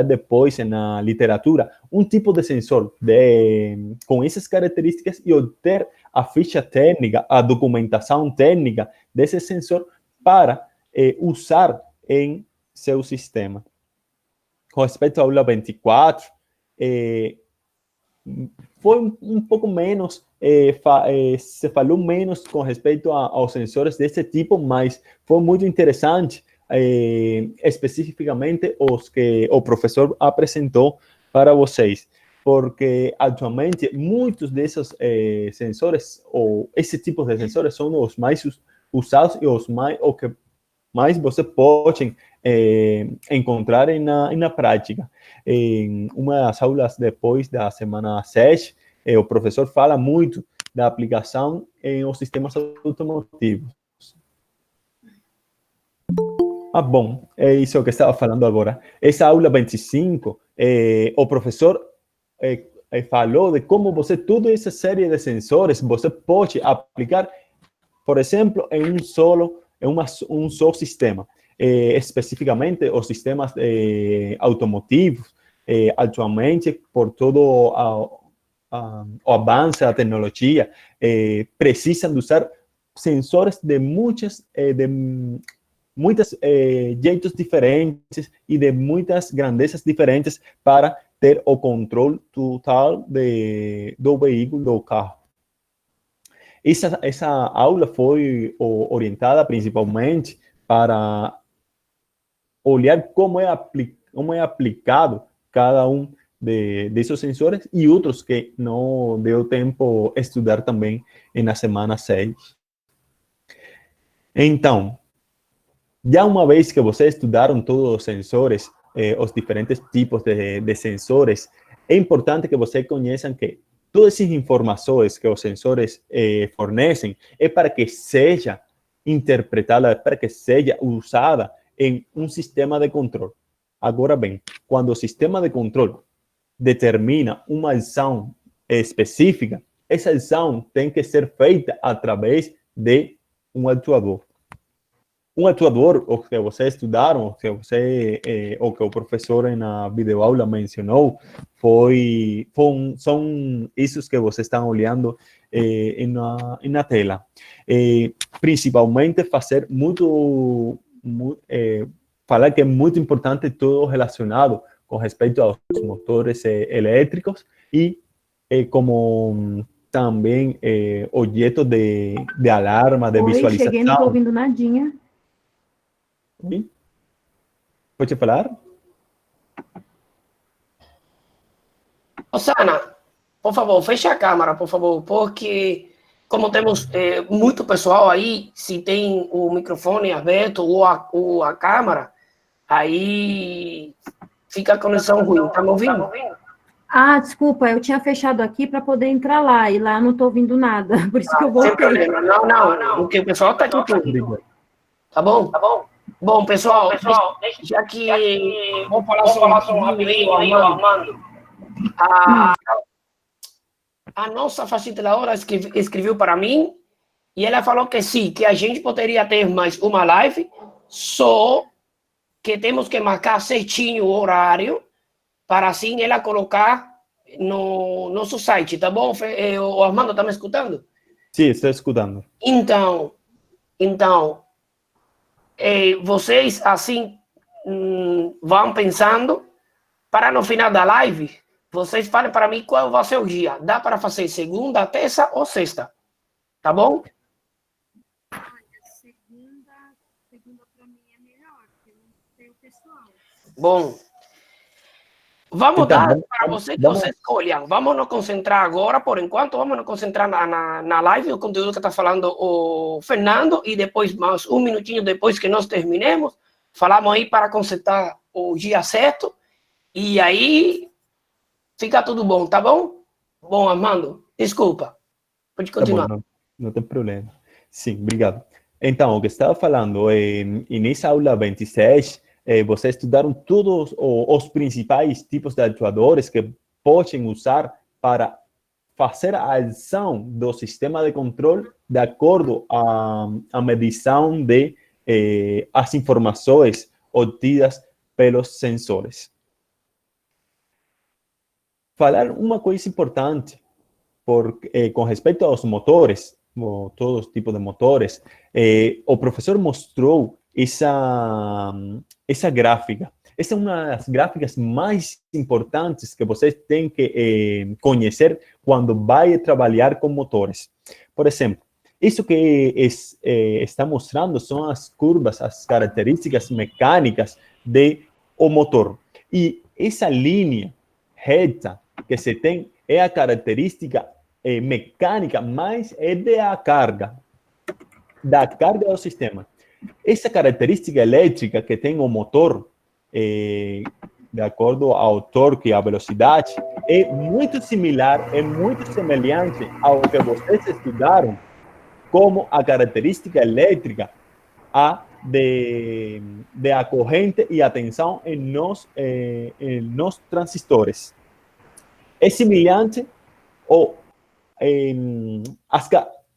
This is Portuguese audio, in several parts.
depois na literatura um tipo de sensor com essas características e obter a ficha técnica, a documentação técnica desse sensor para usar em seu sistema. Com respeito à aula 24, foi um pouco menos, se falou menos com respeito aos sensores desse tipo, mas foi muito interessante, especificamente os que o professor apresentou para vocês, porque atualmente muitos desses sensores, ou esse tipo de sensores, são os mais usados e os que mais você pode encontrar na prática. Em uma das aulas depois da semana 7, o professor fala muito da aplicação em os sistemas automotivos. Bom, é isso que eu estava falando agora. Essa aula 25, o professor falou de como você, toda essa série de sensores, você pode aplicar, por exemplo, em um só sistema. Especificamente, os sistemas automotivos, atualmente, por todo o avanço da tecnologia, precisam usar sensores de muitos jeitos diferentes e de muitas grandezas diferentes para ter o controle total do veículo, do carro. Essa aula foi orientada principalmente para olhar como é aplicado cada um desses sensores e outros que não deu tempo estudar também na semana 6. Então, já uma vez que vocês estudaram todos os sensores, os diferentes tipos de sensores, é importante que vocês conheçam que todas essas informações que os sensores fornecem é para que seja interpretada, para que seja usada em um sistema de controle. Agora bem, quando o sistema de controle determina uma ação específica, essa ação tem que ser feita através de um atuador. Um atuador, o que vocês estudaram, o que o professor na videoaula mencionou, são esses que vocês estão olhando na tela. Principalmente falar que é muito importante tudo relacionado com respeito aos motores elétricos e como também objetos de alarma, de visualização. Cheguei, não estou ouvindo nadinha. Oi? Pode falar? Osana, por favor, feche a câmera, por favor, porque como temos muito pessoal aí, se tem o microfone aberto ou a câmera, aí fica a conexão ruim. Tá me ouvindo? Desculpa, eu tinha fechado aqui para poder entrar lá, e lá não estou ouvindo nada, por isso que eu voltei. Sem problema, não, porque o pessoal está aqui tudo. Tá bom? Tá bom. Bom, pessoal, já que vou falar só um rapidinho aí, Armando. A nossa facilitadora escreveu para mim e ela falou que sim, que a gente poderia ter mais uma live, só que temos que marcar certinho o horário para assim ela colocar no nosso site, tá bom? O Armando, tá me escutando? Sim, estou escutando. Então, vocês assim vão pensando para no final da live, vocês falem para mim qual vai ser o dia. Dá para fazer segunda, terça ou sexta? Tá bom? Segunda para mim é melhor, porque não tem o pessoal. Bom, vamos dar para vocês que vocês escolham. Vamos nos concentrar agora, por enquanto, vamos nos concentrar na live, o conteúdo que está falando o Fernando, e depois, mais um minutinho depois que nós terminemos, falamos aí para consertar o dia certo, e aí fica tudo bom, tá bom? Bom, Armando, desculpa. Pode continuar. Tá bom, não tem problema. Sim, obrigado. Então, o que estava falando, nessa aula 26, vocês estudaram todos os principais tipos de atuadores que podem usar para fazer a ação do sistema de controle de acordo à medição as informações obtidas pelos sensores. falar uma coisa importante com respeito aos motores, todos os tipos de motores. O professor mostrou essa gráfica. Essa é uma das gráficas mais importantes que vocês têm que conhecer quando vai trabalhar com motores. Por exemplo, isso que está mostrando são as curvas, as características mecânicas do motor. E essa linha reta que se tem é a característica mecânica, mas é da carga do sistema. Essa característica elétrica que tem o motor, de acordo ao torque e à velocidade, é muito similar, é muito semelhante ao que vocês estudaram como a característica elétrica da corrente e a tensão nos transistores. É semelhante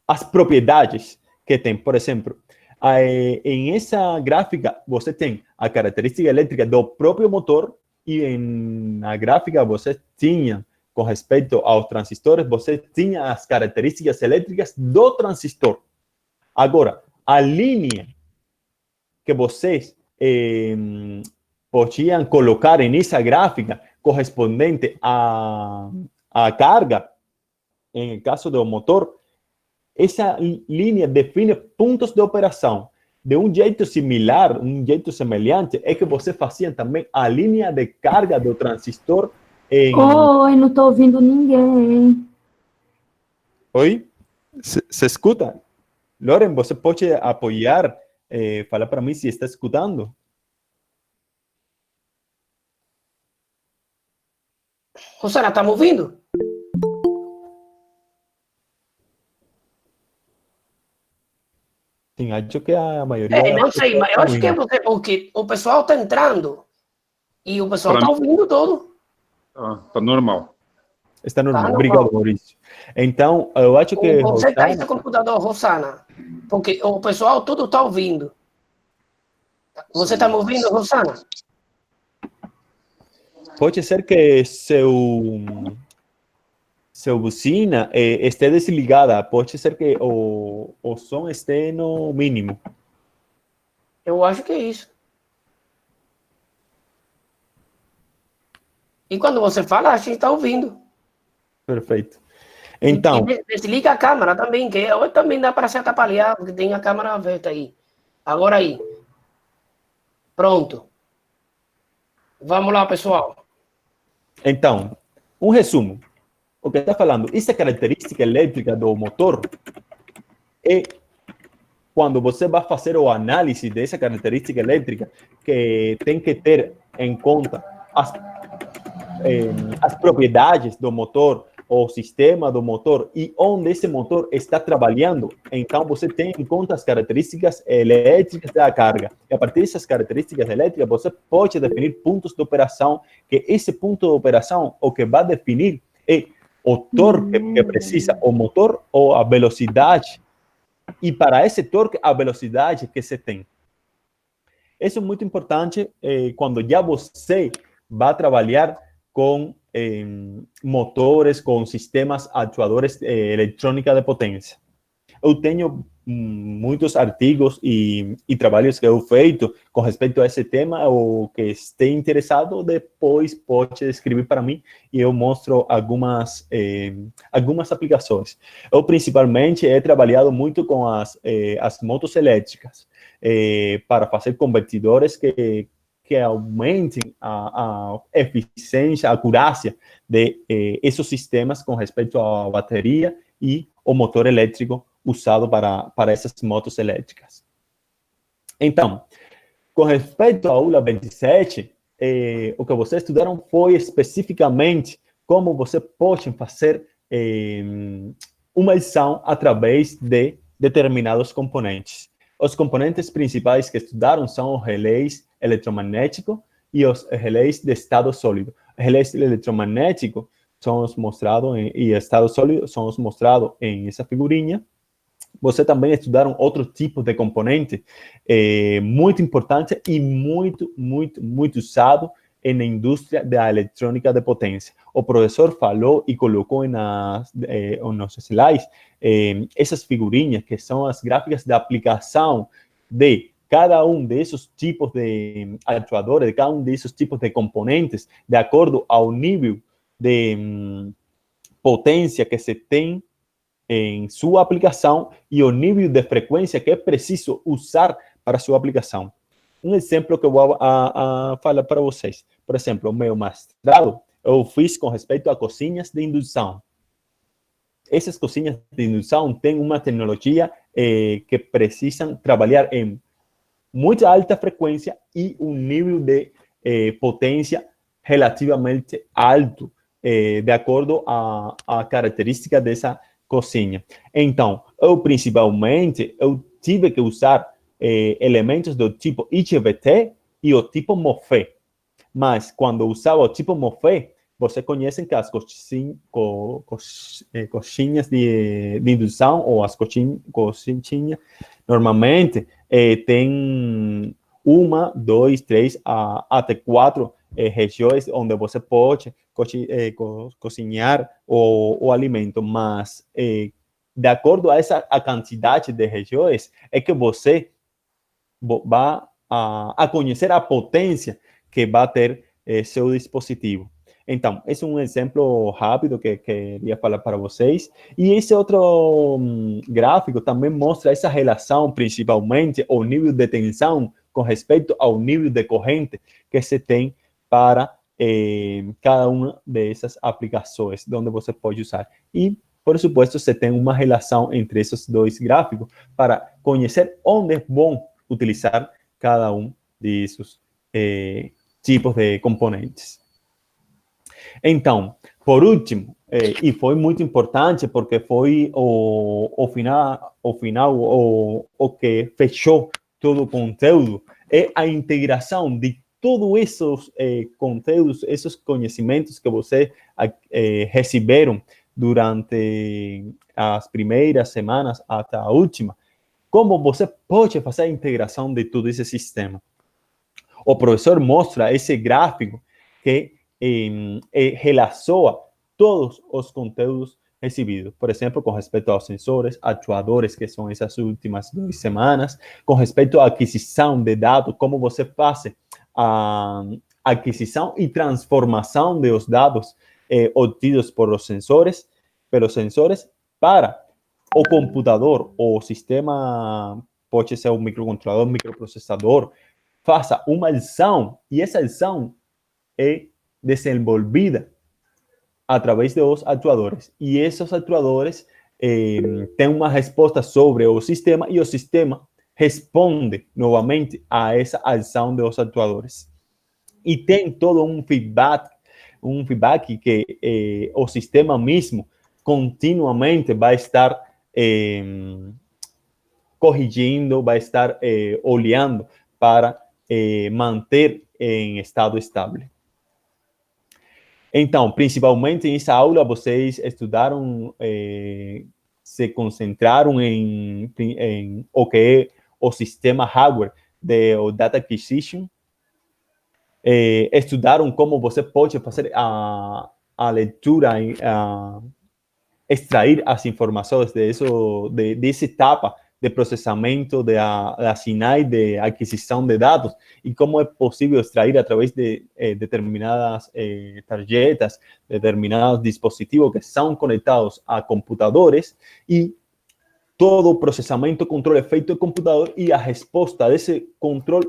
as propriedades que tem. Por exemplo, em essa gráfica, você tem a característica elétrica do próprio motor e na gráfica você tinha, com respeito aos transistores, você tinha as características elétricas do transistor. Agora, a linha que vocês podiam colocar nessa gráfica correspondente à carga, em caso do motor, essa linha define pontos de operação. De um jeito similar, um jeito semelhante, é que você fazia também a linha de carga do transistor. Oi, não estou ouvindo ninguém. Oi? Se escuta? Loren, você pode apoiar, falar para mim se está escutando? Rosana, está me ouvindo? Sim, acho que a maioria... não sei, mas eu acho que é porque o pessoal está entrando e o pessoal está ouvindo todo. Tá normal. Está normal. Obrigado, Maurício. Então, eu acho que... Você está aí no computador, Rosana, porque o pessoal tudo está ouvindo. Você está me ouvindo, Rosana? Pode ser que seu buzina esteja desligada. Pode ser que o som esteja no mínimo. Eu acho que é isso. E quando você fala, a gente está ouvindo. Perfeito. Então... E desliga a câmera também, que hoje também dá para se atrapalhar, porque tem a câmera aberta aí. Agora aí. Pronto. Vamos lá, pessoal. Então, um resumo. O que está falando, essa característica elétrica do motor é quando você vai fazer a análise dessa característica elétrica, que tem que ter em conta as propriedades do motor, o sistema do motor e onde esse motor está trabalhando. Então, você tem em conta as características elétricas da carga. E a partir dessas características elétricas, você pode definir pontos de operação, que esse ponto de operação, o que vai definir é o torque que precisa o motor ou a velocidade. E para esse torque, a velocidade que você tem. Isso é muito importante quando já você vai trabalhar com motores, com sistemas atuadores eletrônica de potência. Eu tenho muitos artigos e trabalhos que eu feito com respeito a esse tema. O que esteja interessado, depois pode escrever para mim e eu mostro algumas aplicações. Eu, principalmente, he trabalhado muito com as motos elétricas para fazer convertidores que aumentem a eficiência, a acurácia de esses sistemas com respeito à bateria e o motor elétrico usado para essas motos elétricas. Então, com respeito à aula 27, o que vocês estudaram foi especificamente como você pode fazer uma lição através de determinados componentes. Os componentes principais que estudaram são os relés eletromagnéticos e os relés de estado sólido. Os relés eletromagnéticos são os mostrados e estado sólido são os mostrados em essa figurinha. Você também estudaram outro tipo de componente muito importante e muito usado na indústria da eletrônica de potência. O professor falou e colocou nos slides essas figurinhas, que são as gráficas de aplicação de cada um desses tipos de atuadores, de cada um desses tipos de componentes, de acordo ao nível de potência que se tem em sua aplicação e o nível de frequência que é preciso usar para sua aplicação. Um exemplo que eu vou falar para vocês. Por exemplo, o meu mestrado eu fiz com respeito a cozinhas de indução. Essas cozinhas de indução têm uma tecnologia que precisam trabalhar em muita alta frequência e um nível de potência relativamente alto, de acordo à característica dessa cozinha. Então, principalmente, eu tive que usar elementos do tipo IGBT e o tipo MOSFET. Mas, quando usava o tipo MOSFET, vocês conhecem que as coxinhas de indução ou as coxinhas normalmente tem 1, 2, 3 até 4 regiões onde você pode cozinhar o alimento, mas de acordo a essa quantidade de regiões é que você vai a conhecer a potência que vai ter seu dispositivo. Então, esse é um exemplo rápido que queria falar para vocês. E esse outro gráfico também mostra essa relação, principalmente o nível de tensão com respeito ao nível de corrente que se tem para cada uma dessas aplicações, onde você pode usar. E, por supuesto, você tem uma relação entre esses dois gráficos para conhecer onde é bom utilizar cada um desses tipos de componentes. Então, por último, e foi muito importante porque foi o final o que fechou todo o conteúdo, é a integração de todos esses conteúdos, esses conhecimentos que vocês receberam durante as primeiras semanas até a última, como você pode fazer a integração de todo esse sistema. O professor mostra esse gráfico que relaciona todos os conteúdos recebidos. Por exemplo, com respeito aos sensores, atuadores, que são essas últimas 2 semanas, com respeito à aquisição de dados, como você faz a aquisição e transformação dos dados obtidos pelos sensores para o computador, o sistema, pode ser um microcontrolador, microprocessador, faça uma ação e essa ação é desenvolvida através dos atuadores. E esses atuadores têm uma resposta sobre o sistema e o sistema responde novamente a essa ação dos atuadores. E tem todo um feedback que o sistema mesmo continuamente vai estar corrigindo, vai estar olhando para manter em estado estável. Então, principalmente nessa aula, vocês estudaram, se concentraram em o que é o sistema hardware de Data Acquisition, estudaram como você pode fazer a leitura, extrair as informações dessa etapa de processamento da sinais de aquisição de dados e como é possível extrair através de determinadas tarjetas, determinados dispositivos que são conectados a computadores e todo o processamento, controle é feito no computador e a resposta desse controle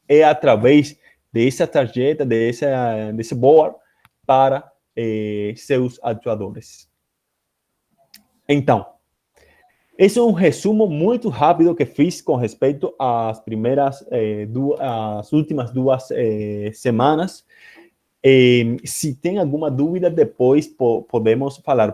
é através dessa tarjeta, desse board para seus atuadores. Então, esse é um resumo muito rápido que fiz com respeito às às últimas 2 semanas. Se tem alguma dúvida, depois podemos falar.